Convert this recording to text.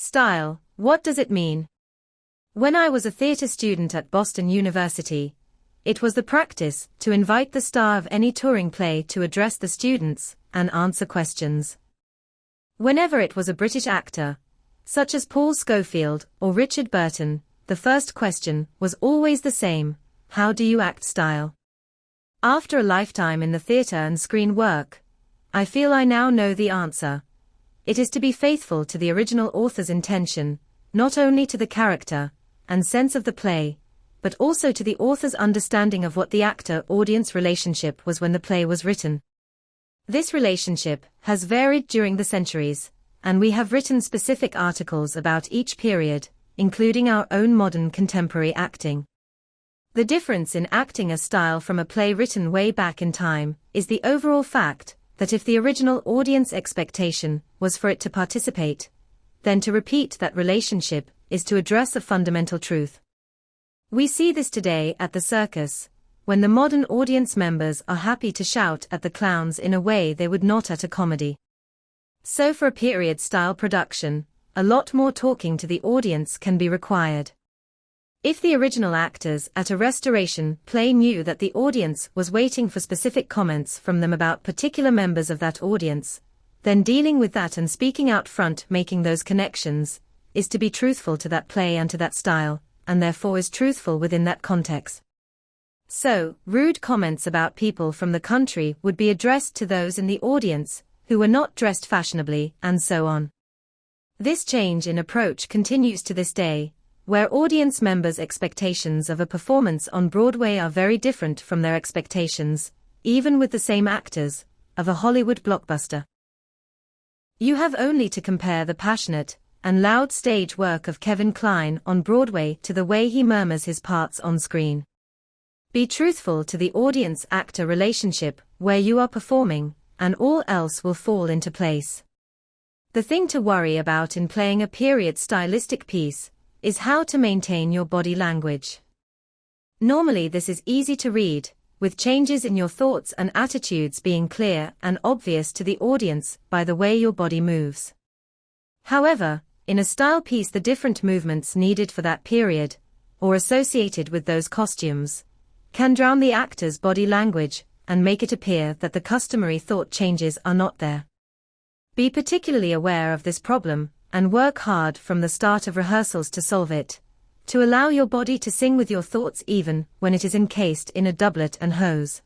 Style, what does it mean? When I was a theatre student at Boston University, it was the practice to invite the star of any touring play to address the students and answer questions. Whenever it was a British actor, such as Paul Schofield or Richard Burton, the first question was always the same: how do you act? Style. After a lifetime in the theatre and screen work, I feel I now know the answer. It is to be faithful to the original author's intention, not only to the character and sense of the play, but also to the author's understanding of what the actor-audience relationship was when the play was written. This relationship has varied during the centuries, and we have written specific articles about each period, including our own modern contemporary acting. The difference in acting a style from a play written way back in time is the overall fact that if the original audience expectation was for it to participate, then to repeat that relationship is to address a fundamental truth. We see this today at the circus, when the modern audience members are happy to shout at the clowns in a way they would not at a comedy. So for a period-style production, a lot more talking to the audience can be required. If the original actors at a restoration play knew that the audience was waiting for specific comments from them about particular members of that audience, then dealing with that and speaking out front, making those connections, is to be truthful to that play and to that style, and therefore is truthful within that context. So, rude comments about people from the country would be addressed to those in the audience who were not dressed fashionably, and so on. This change in approach continues to this day, where audience members' expectations of a performance on Broadway are very different from their expectations, even with the same actors, of a Hollywood blockbuster. You have only to compare the passionate and loud stage work of Kevin Kline on Broadway to the way he murmurs his parts on screen. Be truthful to the audience-actor relationship where you are performing, and all else will fall into place. The thing to worry about in playing a period stylistic piece is how to maintain your body language. Normally this is easy to read, with changes in your thoughts and attitudes being clear and obvious to the audience by the way your body moves. However, in a style piece, the different movements needed for that period, or associated with those costumes, can drown the actor's body language and make it appear that the customary thought changes are not there. Be particularly aware of this problem, and work hard from the start of rehearsals to solve it, to allow your body to sing with your thoughts even when it is encased in a doublet and hose.